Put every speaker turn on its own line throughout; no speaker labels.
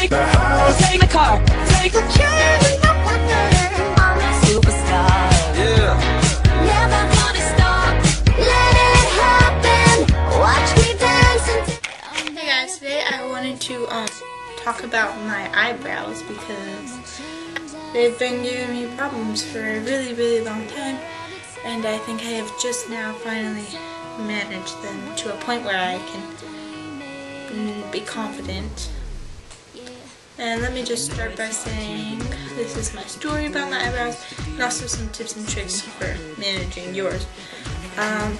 take the house, take the car, take the kid. I'm a superstar. Yeah. Never gonna stop. Let it happen. Watch me dance.
Hey guys, today I wanted to talk about my eyebrows because they've been giving me problems for a really long time, and I think I have just now finally managed them to a point where I can be confident. And let me just start by saying this is my story about my eyebrows and also some tips and tricks for managing yours. I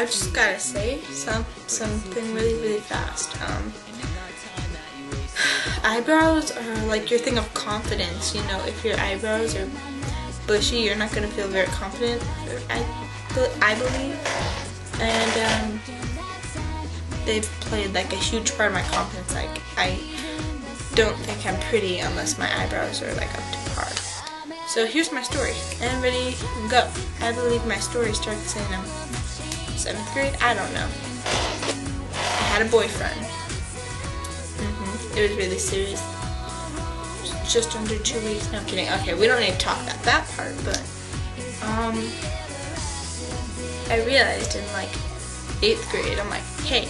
just gotta say something really fast. Eyebrows are like your thing of confidence. You know, if your eyebrows are bushy, you're not gonna feel very confident, I believe. And they've played like a huge part of my confidence. Like, I don't think I'm pretty unless my eyebrows are like up to par. So here's my story. And ready, go. I believe my story starts in 7th grade. I don't know. I had a boyfriend. It was really serious. Just under 2 weeks. No, I'm kidding. Okay, we don't need to talk about that part, but I realized in like 8th grade, I'm like, hey,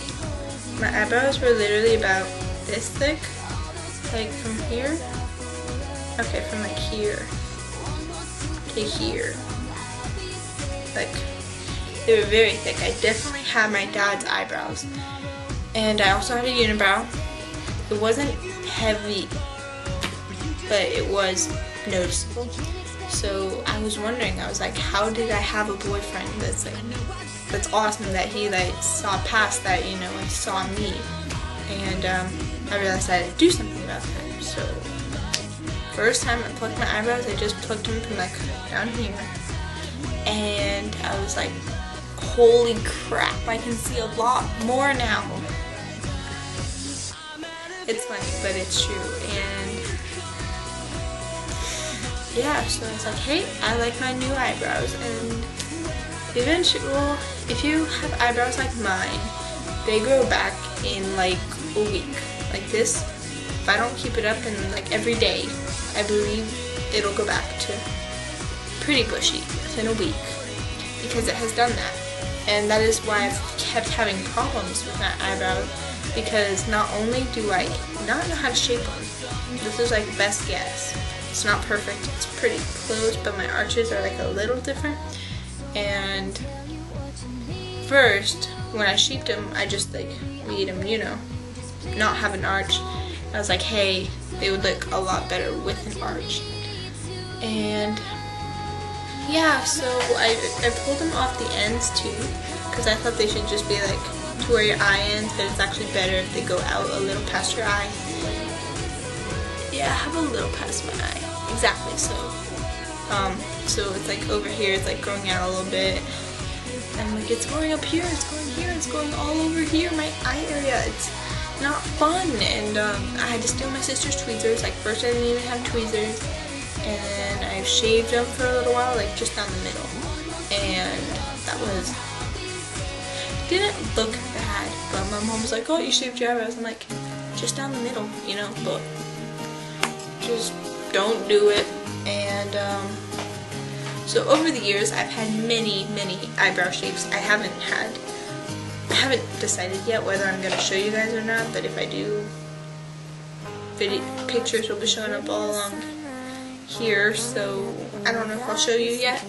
my eyebrows were literally about this thick, like from here. Okay, from like here to here. Like, they were very thick. I definitely had my dad's eyebrows. And I also had a unibrow. It wasn't heavy, but it was noticeable. So I was wondering, I was like, how did I have a boyfriend that's like, that's awesome that he like saw past that, you know, and saw me. And I realized I had to do something about that. So first time I plucked my eyebrows, I just plucked them from like down here. And I was like, holy crap, I can see a lot more now. It's funny, but it's true. And yeah, so I was like, hey, I like my new eyebrows. And eventually, well, if you have eyebrows like mine, they grow back in like a week. Like this, if I don't keep it up in like every day, I believe it'll go back to pretty bushy within a week, because it has done that. And that is why I've kept having problems with my eyebrows, because not only do I not know how to shape them, this is like best guess. It's not perfect, it's pretty close, but my arches are like a little different. And first, when I shaped them, I just like made them, you know, not have an arch. I was like, hey, they would look a lot better with an arch. And yeah, so I pulled them off the ends too, because I thought they should just be like to where your eye ends, but it's actually better if they go out a little past your eye. Yeah, I have a little past my eye. Exactly, so it's like over here, it's like growing out a little bit. And like it's going up here, it's going here, it's going all over here, my eye area. It's not fun. And I had to steal my sister's tweezers. Like first I didn't even have tweezers. And then I shaved them for a little while, like just down the middle. And that didn't look bad, but my mom was like, oh, you shaved your eyebrows. I'm like, just down the middle, you know, but just don't do it. And so over the years, I've had many eyebrow shapes. I haven't decided yet whether I'm going to show you guys or not, but if I do, pictures will be showing up all along here, so I don't know if I'll show you yet.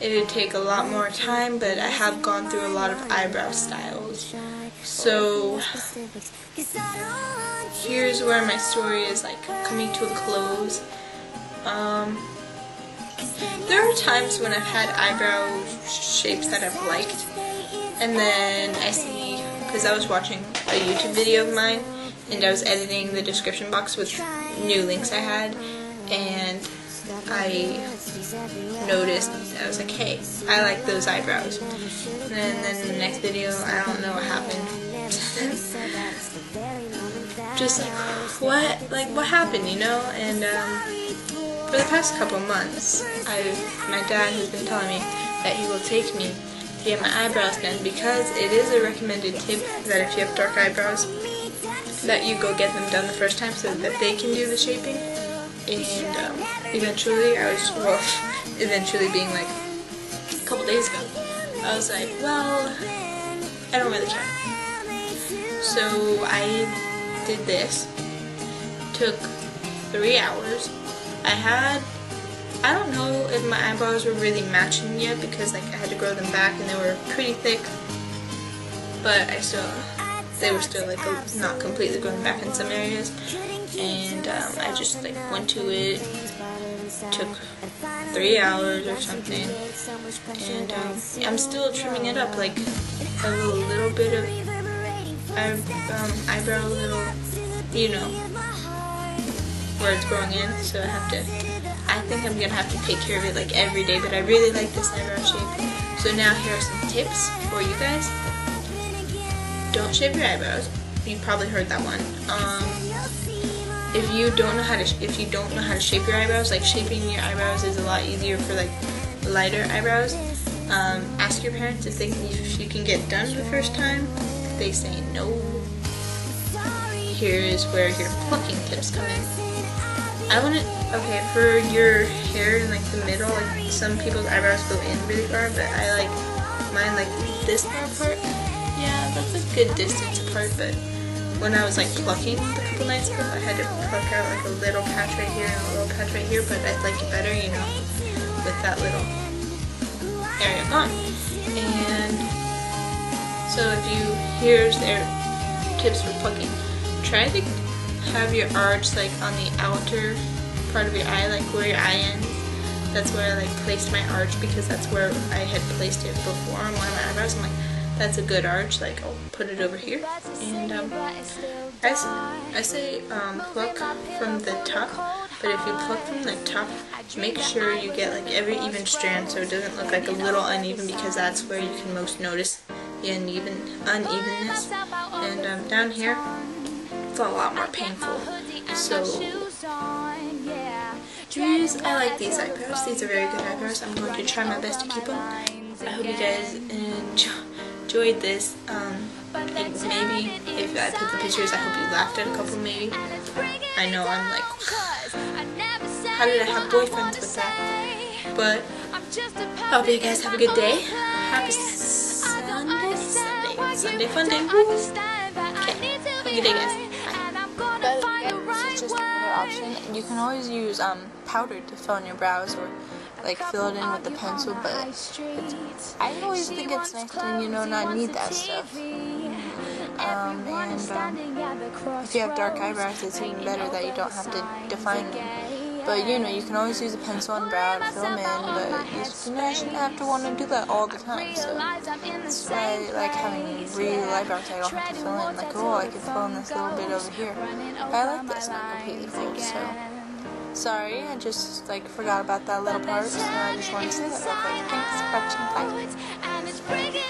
It would take a lot more time, but I have gone through a lot of eyebrow styles. So here's where my story is like coming to a close. There are times when I've had eyebrow shapes that I've liked, and then I see, because I was watching a YouTube video of mine, and I was editing the description box with new links I had, and I noticed, I was like, hey, I like those eyebrows. And then in the next video, I don't know what happened. Just like, what happened, you know? And for the past couple months, my dad has been telling me that he will take me to get my eyebrows done, because it is a recommended tip that if you have dark eyebrows, that you go get them done the first time so that they can do the shaping. And eventually, eventually being like a couple days ago, I was like, well, I don't really care. So I did this. Took 3 hours. I don't know if my eyebrows were really matching yet because like I had to grow them back and they were pretty thick, but they were still like not completely grown back in some areas. And I just like went to it. Took 3 hours or something, and I'm still trimming it up, like a little bit of eyebrow, little, you know, where it's growing in. So I think I'm gonna have to take care of it like every day. But I really like this eyebrow shape. So now here are some tips for you guys. Don't shape your eyebrows. You probably heard that one. If you don't know how to shape your eyebrows, like shaping your eyebrows is a lot easier for like lighter eyebrows. Ask your parents if you can get done the first time. If they say no, here is where your plucking tips come in. Okay, for your hair in like the middle, like some people's eyebrows go in really far, but I like mine like this far apart. Yeah, that's a good distance apart, but when I was like plucking a couple nights ago, I had to pluck out like a little patch right here and a little patch right here, but I like it better, you know, with that little area gone. And so here's their tips for plucking. Try to have your arch like on the outer part of your eye, like where your eye ends. That's where I like placed my arch because that's where I had placed it before on one of my eyebrows. I'm like, that's a good arch, like I'll put it over here. And I say pluck from the top, but if you pluck from the top, make sure you get like every even strand so it doesn't look like a little uneven, because that's where you can most notice the unevenness. And down here, it's a lot more painful. So I like these eyebrows. These are very good eyebrows. I'm going to try my best to keep them. I hope you guys enjoyed this. Maybe if I put the pictures, I hope you laughed at a couple maybe. I know I'm like, how did I have boyfriends with that? But I hope you guys have a good day. Happy Sunday fun day. Okay, have a good day, guys. This is just another option. You can always use powder to fill in your brows, or like fill it in with the pencil, but I always think it's nice to, you know, not need that stuff. And if you have dark eyebrows, it's even better that you don't have to define them. But you know, you can always use a pencil and brow to fill them in, but you shouldn't have to want to do that all the time. So that's why I like having real eyebrows. I don't have to fill in, like, oh, I could fill in this little bit over here. But I like this not completely full, so. Sorry, I just like forgot about that little part, so I just wanted to say that real quick. Thanks for watching. Bye.